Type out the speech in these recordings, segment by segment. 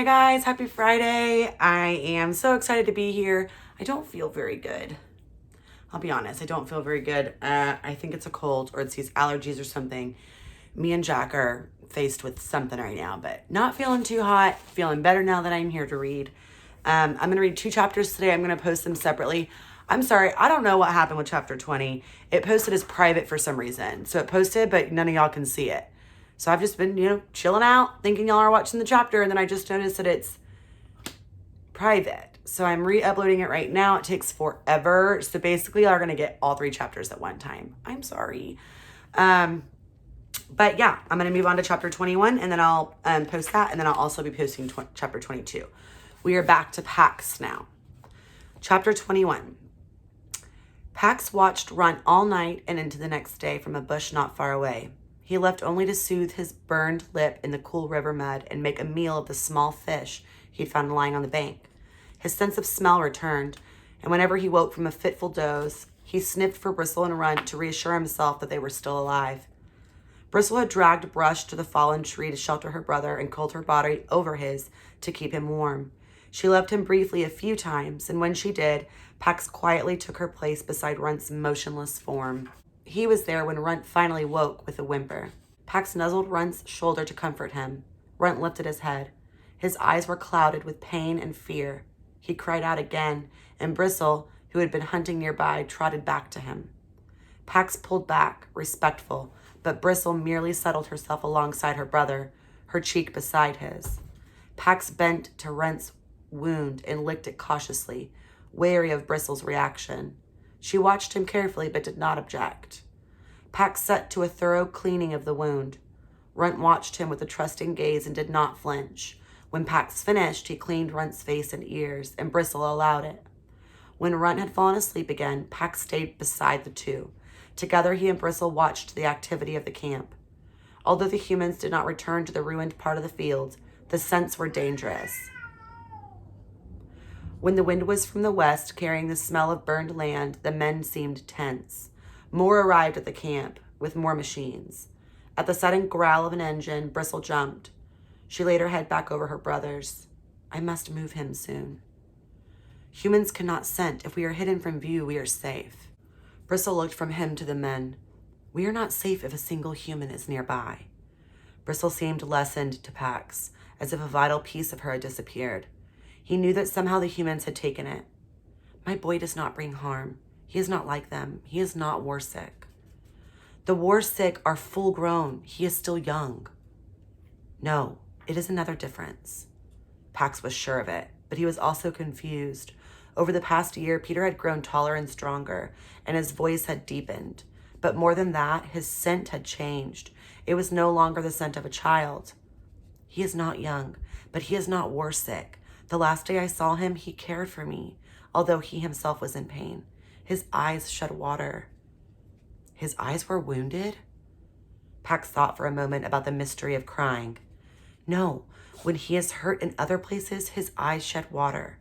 Hi guys, happy Friday. I am so excited to be here. I don't feel very good. I'll be honest, I don't feel very good. I think it's a cold or it's these allergies or something. Me and Jack are faced with something right now, but not feeling too hot. Feeling better now that I'm here to read. I'm going to read 2 chapters today. I'm going to post them separately. I'm sorry, I don't know what happened with chapter 20. It posted as private for some reason. So it posted, but none of y'all can see it. So I've just been, chilling out, thinking y'all are watching the chapter, and then I just noticed that it's private. So I'm re-uploading it right now. It takes forever. So basically, y'all are going to get all 3 chapters at one time. I'm sorry. But yeah, I'm going to move on to chapter 21, and then I'll post that, and then I'll also be posting chapter 22. We are back to Pax now. Chapter 21. Pax watched Runt all night and into the next day from a bush not far away. He left only to soothe his burned lip in the cool river mud and make a meal of the small fish he'd found lying on the bank. His sense of smell returned, and whenever he woke from a fitful doze, he sniffed for Bristle and Runt to reassure himself that they were still alive. Bristle had dragged Brush to the fallen tree to shelter her brother and curled her body over his to keep him warm. She left him briefly a few times, and when she did, Pax quietly took her place beside Runt's motionless form. He was there when Runt finally woke with a whimper. Pax nuzzled Runt's shoulder to comfort him. Runt lifted his head. His eyes were clouded with pain and fear. He cried out again, and Bristle, who had been hunting nearby, trotted back to him. Pax pulled back, respectful, but Bristle merely settled herself alongside her brother, her cheek beside his. Pax bent to Runt's wound and licked it cautiously, wary of Bristle's reaction. She watched him carefully but did not object. Pax set to a thorough cleaning of the wound. Runt watched him with a trusting gaze and did not flinch. When Pax finished, he cleaned Runt's face and ears, and Bristle allowed it. When Runt had fallen asleep again, Pax stayed beside the two. Together, he and Bristle watched the activity of the camp. Although the humans did not return to the ruined part of the field, the scents were dangerous. When the wind was from the west, carrying the smell of burned land, the men seemed tense. More arrived at the camp, with more machines. At the sudden growl of an engine, Bristle jumped. She laid her head back over her brother's. I must move him soon. Humans cannot scent. If we are hidden from view, we are safe. Bristle looked from him to the men. We are not safe if a single human is nearby. Bristle seemed lessened to Pax, as if a vital piece of her had disappeared. He knew that somehow the humans had taken it. My boy does not bring harm. He is not like them. He is not war sick. The war sick are full grown. He is still young. No, it is another difference. Pax was sure of it, but he was also confused. Over the past year, Peter had grown taller and stronger, and his voice had deepened. But more than that, his scent had changed. It was no longer the scent of a child. He is not young, but he is not war sick. The last day I saw him, he cared for me, although he himself was in pain. His eyes shed water. His eyes were wounded? Pax thought for a moment about the mystery of crying. No, when he is hurt in other places, his eyes shed water.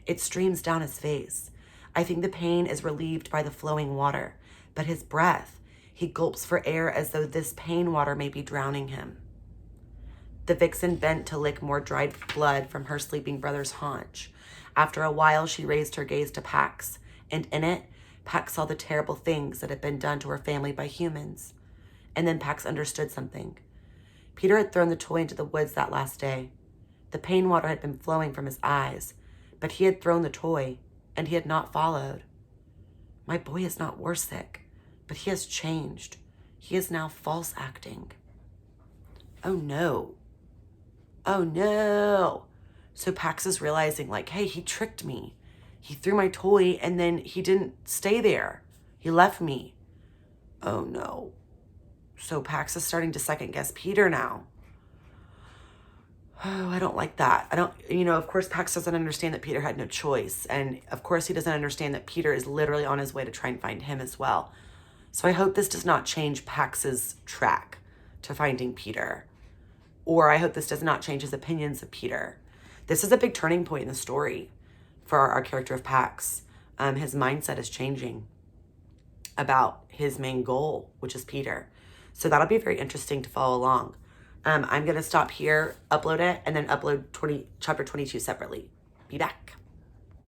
It streams down his face. I think the pain is relieved by the flowing water, but his breath, he gulps for air as though this pain water may be drowning him. The vixen bent to lick more dried blood from her sleeping brother's haunch. After a while, she raised her gaze to Pax, and in it, Pax saw the terrible things that had been done to her family by humans. And then Pax understood something. Peter had thrown the toy into the woods that last day. The pain water had been flowing from his eyes, but he had thrown the toy, and he had not followed. My boy is not war sick, but he has changed. He is now false acting. Oh no. Oh no. So Pax is realizing hey, he tricked me. He threw my toy and then he didn't stay there. He left me. Oh no. So Pax is starting to second guess Peter now. Oh, I don't like that. Of course Pax doesn't understand that Peter had no choice. And of course he doesn't understand that Peter is literally on his way to try and find him as well. So I hope this does not change Pax's track to finding Peter. Or I hope this does not change his opinions of Peter. This is a big turning point in the story for our character of Pax. His mindset is changing about his main goal, which is Peter. So that'll be very interesting to follow along. I'm going to stop here, upload it, and then upload chapter 22 separately. Be back.